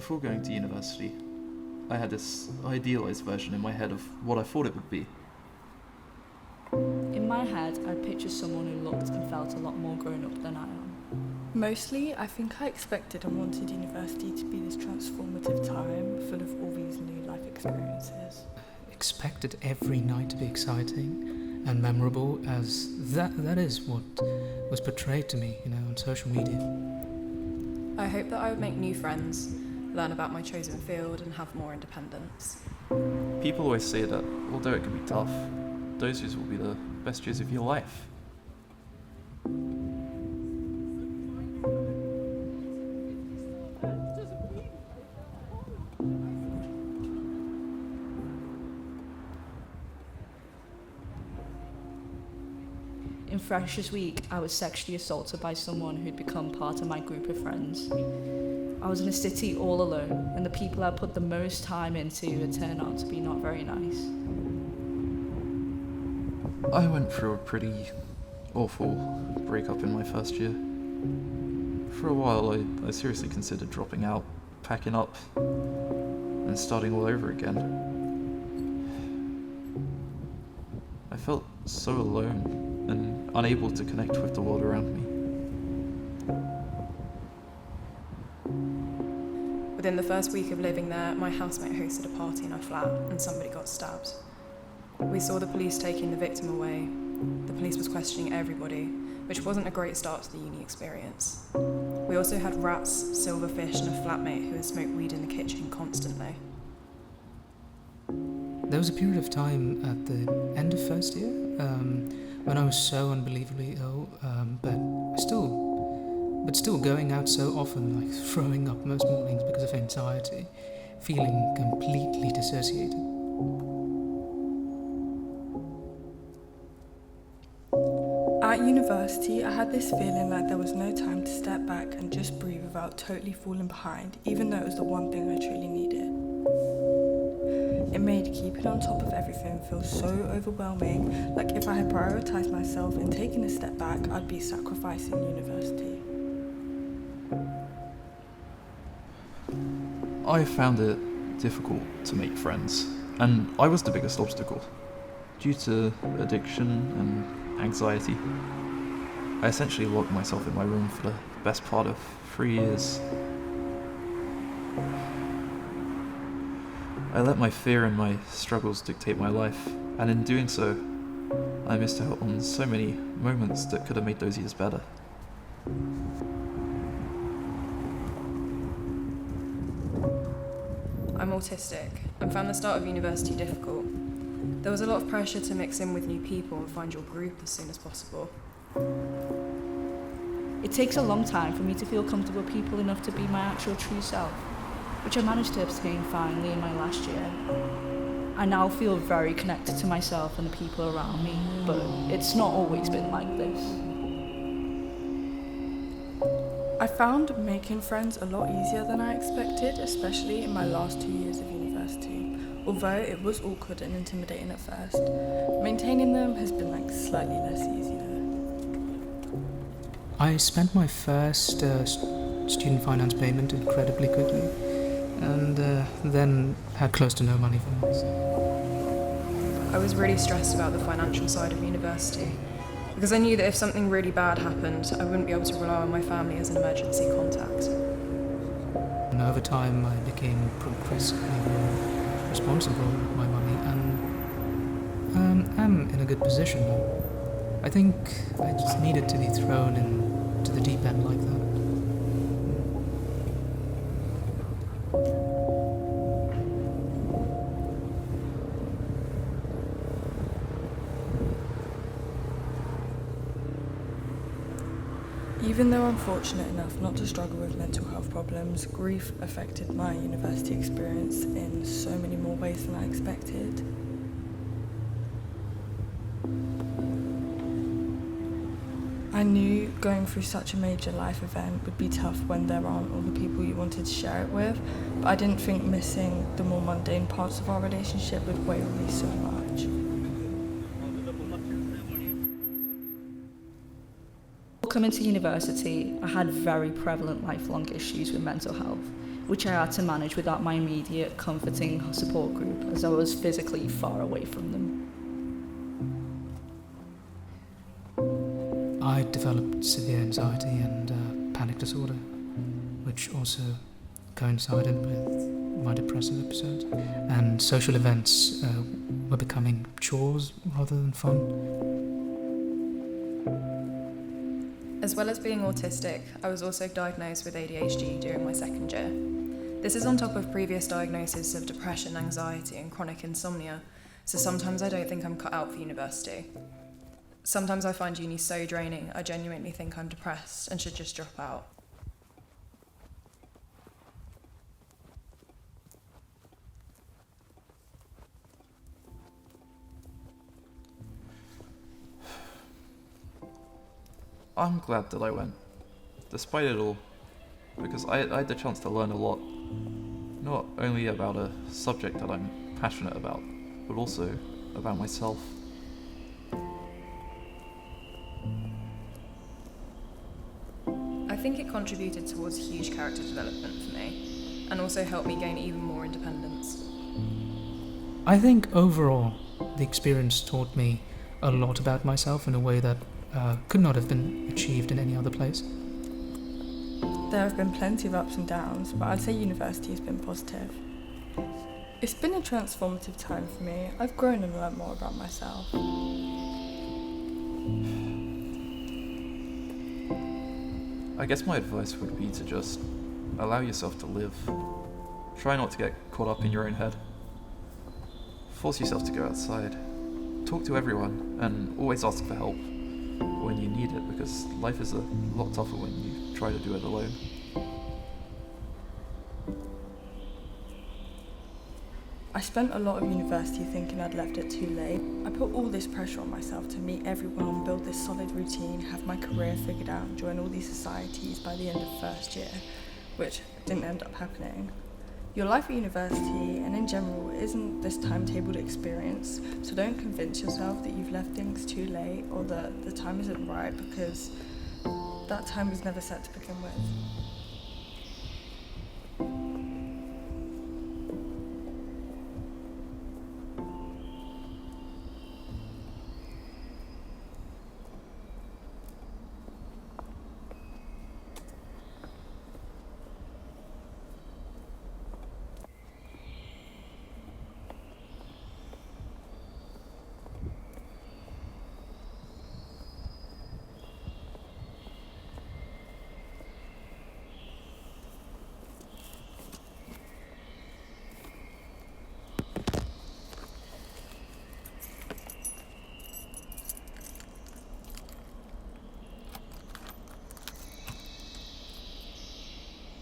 Before going to university, I had this idealised version in my head of what I thought it would be. In my head, I pictured someone who looked and felt a lot more grown up than I am. Mostly, I think I expected and wanted university to be this transformative time, full of all these new life experiences. Expected every night to be exciting and memorable, as that is what was portrayed to me, on social media. I hope that I would make new friends, learn about my chosen field and have more independence. People always say that, although it can be tough, those years will be the best years of your life. In Freshers Week, I was sexually assaulted by someone who'd become part of my group of friends. I was in a city all alone, and the people I put the most time into had turned out to be not very nice. I went through a pretty awful breakup in my first year. For a while, I seriously considered dropping out, packing up, and starting all over again. I felt so alone and unable to connect with the world around me. Within the first week of living there, my housemate hosted a party in our flat and somebody got stabbed. We saw the police taking the victim away. The police was questioning everybody, which wasn't a great start to the uni experience. We also had rats, silverfish and a flatmate who had smoked weed in the kitchen constantly. There was a period of time at the end of first year when I was so unbelievably ill, but still going out so often, like throwing up most mornings because of anxiety, feeling completely dissociated. At university, I had this feeling like there was no time to step back and just breathe without totally falling behind, even though it was the one thing I truly needed. It made keeping on top of everything feel so overwhelming, like if I had prioritised myself and taken a step back, I'd be sacrificing university. I found it difficult to make friends, and I was the biggest obstacle. Due to addiction and anxiety, I essentially locked myself in my room for the best part of 3 years. I let my fear and my struggles dictate my life, and in doing so, I missed out on so many moments that could have made those years better. I'm autistic and found the start of university difficult. There was a lot of pressure to mix in with new people and find your group as soon as possible. It takes a long time for me to feel comfortable with people enough to be my actual true self, which I managed to obtain finally in my last year. I now feel very connected to myself and the people around me, but it's not always been like this. I found making friends a lot easier than I expected, especially in my last 2 years of university. Although it was awkward and intimidating at first, maintaining them has been slightly less easier. I spent my first student finance payment incredibly quickly, and then had close to no money for myself. I was really stressed about the financial side of university, because I knew that if something really bad happened, I wouldn't be able to rely on my family as an emergency contact. And over time, I became progressively more responsible with my money, and am in a good position now. I think I just needed to be thrown into the deep end like that. Even though I'm fortunate enough not to struggle with mental health problems, grief affected my university experience in so many more ways than I expected. I knew going through such a major life event would be tough when there aren't all the people you wanted to share it with, but I didn't think missing the more mundane parts of our relationship would weigh on me so much. Coming to university, I had very prevalent lifelong issues with mental health, which I had to manage without my immediate comforting support group as I was physically far away from them. I developed severe anxiety and panic disorder, which also coincided with my depressive episodes. And social events were becoming chores rather than fun. As well as being autistic, I was also diagnosed with ADHD during my second year. This is on top of previous diagnoses of depression, anxiety, and chronic insomnia, so sometimes I don't think I'm cut out for university. Sometimes I find uni so draining, I genuinely think I'm depressed and should just drop out. I'm glad that I went, despite it all, because I had the chance to learn a lot, not only about a subject that I'm passionate about, but also about myself. I think it contributed towards huge character development for me, and also helped me gain even more independence. I think overall, the experience taught me a lot about myself in a way that could not have been achieved in any other place. There have been plenty of ups and downs, but I'd say university has been positive. It's been a transformative time for me. I've grown and learned more about myself. I guess my advice would be to just allow yourself to live. Try not to get caught up in your own head. Force yourself to go outside. Talk to everyone, and always ask for help when you need it, because life is a lot tougher when you try to do it alone. I spent a lot of university thinking I'd left it too late. I put all this pressure on myself to meet everyone, build this solid routine, have my career figured out, and join all these societies by the end of first year, which didn't end up happening. Your life at university, and in general, isn't this timetabled experience, so don't convince yourself that you've left things too late or that the time isn't right, because that time was never set to begin with.